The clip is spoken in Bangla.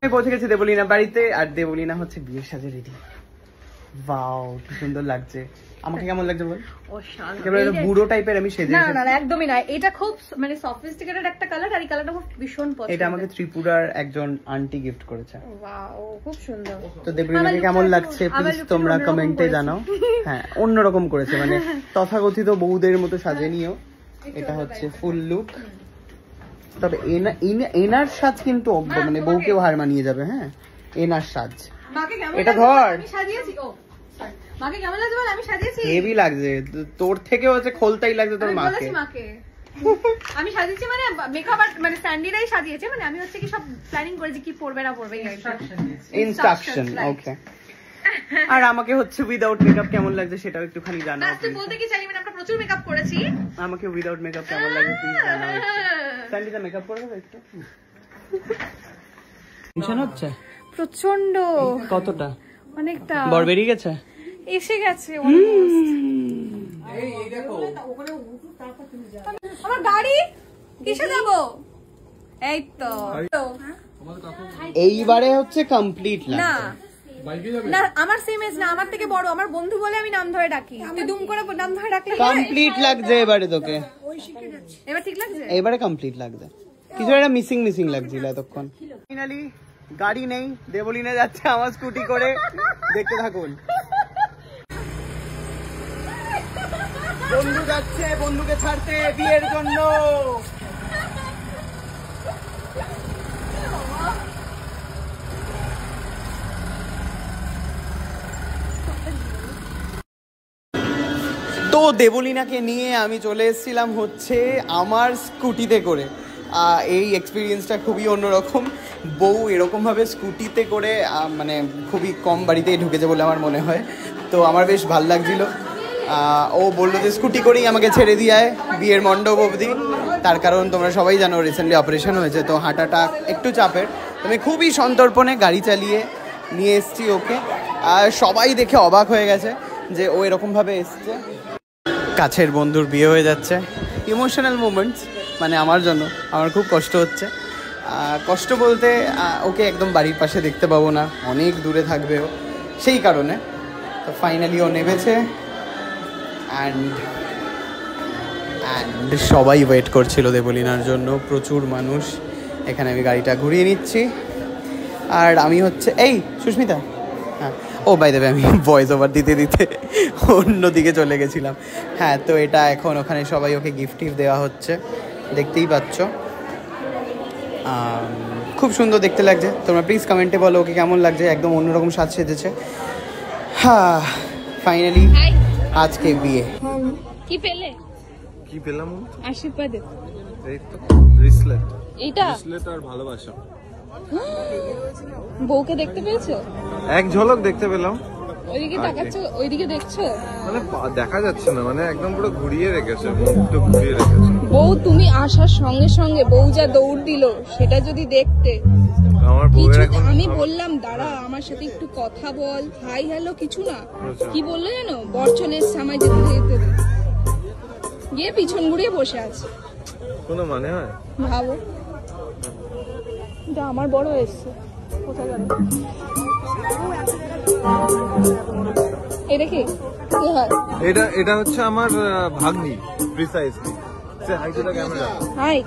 আমি পৌঁছে গেছি দেবলীনা বাড়িতে, আর দেবলীনা হচ্ছে বিয়ের সাজে রেডি। ওয়াও, কি সুন্দর লাগছে। আমাকে কেমন লাগছে বল? একেবারে বুড়ো টাইপের আমি সেজে। না না একদমই না, এটা খুব মানে সফিস্টিকেটেড একটা কালার, আর এই কালারটা খুব ভীষণ পছন্দ। এটা আমাকে ত্রিপুরার একজন আন্টি গিফট করেছে। ওয়াও, খুব সুন্দর। তো দেবলীনাকে কেমন লাগছে প্লিজ তোমরা কমেন্টে জানাও। হ্যাঁ, অন্যরকম করেছে, মানে তথাকথিত বউদের মতো সাজেনিও। এটা হচ্ছে ফুল লুক। তবে এনার সাজ কিন্তু মানে বউকেও হার মানিয়ে যাবে। হ্যাঁ, এনার সাজ। এটা ধর, মাকে কেমন লাগছে বল? আমি সাজিয়েছি, হেভি লাগছে। তোর থেকে হচ্ছে খোলতাই লাগছে তোর মাকে। আমি সাজিয়েছি মানে মেকআপ আর মানে স্যান্ডিরাই সাজিয়েছে, মানে আমি হচ্ছে কি সব প্ল্যানিং করেছি কি পরবে না পরবে, ইনস্ট্রাকশন। ওকে। আর আমাকে হচ্ছে উইদাউট মেকআপ কেমন লাগছে সেটাও একটুখানি জানাও। তুই বলতে কি চাই, মানে আমরা প্রচুর মেকআপ করেছি। আমাকে উইদাউট মেকআপ কেমন লাগছে প্লিজ জানাও। স্যান্ডিটা মেকআপ করে দাও একটু। টেনশন হচ্ছে প্রচন্ড। কতটা? অনেকটা। বর বেরিয়ে গেছে? এসে গেছে অলমোস্ট। আমার গাড়ি কিসে যাব? এই তো এইবারে হচ্ছে কমপ্লিট না না, আমার সেম এজ না, আমার থেকে বড়, আমার বন্ধু বলে আমি নাম ধরে ডাকি। তুই দুম করে নাম ধরে ডাকলে কমপ্লিট লাগছে এবারে তোকে। এবার ঠিক লাগছে? এবারে কমপ্লিট লাগছে। কিছু একটা মিসিং লাগছিল এতক্ষণ। ফাইনালি গাড়ি নেই, দেবলীনা যাচ্ছে আমার স্কুটি করে। দেখতে থাকুন। বন্ধু যাচ্ছে বন্ধুকে ছাড়তে বিয়ের জন্য। তো দেবলীনাকে নিয়ে আমি চলে এসেছিলাম হচ্ছে আমার স্কুটিতে করে। এই এক্সপিরিয়েন্সটা খুবই অন্যরকম। বউ এরকমভাবে স্কুটিতে করে মানে খুবই কম বাড়িতেই ঢুকেছে বলে আমার মনে হয়। তো আমার বেশ ভাল লাগছিল। ও বললো যে স্কুটি করেই আমাকে ছেড়ে দিয়ে আয় বিয়ের মণ্ডপ অবধি। তার কারণ তোমরা সবাই জানো রিসেন্টলি অপারেশন হয়েছে, তো হাঁটাটা একটু চাপের। আমি খুবই সন্তর্পণে গাড়ি চালিয়ে নিয়ে এসেছি ওকে। আর সবাই দেখে অবাক হয়ে গেছে যে ও এরকমভাবে এসছে। কাছের বন্ধুর বিয়ে হয়ে যাচ্ছে, ইমোশনাল মোমেন্টস মানে আমার জন্য। আমার খুব কষ্ট হচ্ছে। কষ্ট বলতে ওকে একদম বাড়ির পাশে দেখতে পাবো না, অনেক দূরে থাকবে ও, সেই কারণে। তো ফাইনালি ও নেমেছে অ্যান্ড সবাই ওয়েট করছিল দেবলীনার জন্য, প্রচুর মানুষ। এখানে আমি গাড়িটা ঘুরিয়ে নিচ্ছি। আর আমি হচ্ছে এই সুস্মিতা, হ্যাঁ ও বাই দ্য ওয়ে আমি ভয়েস ওভার দিতে দিতে অন্যদিকে চলে গেছিলাম। হ্যাঁ, তো এটা এখন ওখানে সবাই ওকে গিফট দেওয়া হচ্ছে, দেখতেই পাচ্ছ। খুব সুন্দর দেখতে লাগছে। তোমরা প্লিজ কমেন্টে বলো ওকে কেমন লাগছে। একদম অন্যরকম সাজ সেজেছে। হ্যাঁ, ফাইনালি আজকে বিয়ে। কি পেলে? কি পেলাম? আশীর্বাদ। এই তো ব্রেসলেট। এটা ব্রেসলেট আর ভালোবাসা। বউকে দেখতে পেয়েছো? এক ঝলক দেখতে পেলাম। ওইদিকে তাকাচ্ছো, ওইদিকে দেখছো? মানে দেখা যাচ্ছে না, মানে একদম পুরো ঘুরিয়ে রেখেছে, মুখটা ঘুরিয়ে রেখেছে। বউ তুমি আসার সঙ্গে সঙ্গে বউ যা দৌড় দিল সেটা যদি দেখতে। আমার বউয়ের এখন আমি বললাম দাঁড়া আমার সাথে একটু কথা বল, হাই হ্যালো কিছু না। কি বললো জানো? বরচনের সামাই যেতে যেতে গিয়ে পিছন ঘুরিয়ে বসে আছে। কোনো মানে হয়? ভাবো, এটা আমার বড় এসছে কোথায় গেল? এটা কি হয়? এটা হচ্ছে আমার ভাগ্নি precisely. Say hi to the camera. High.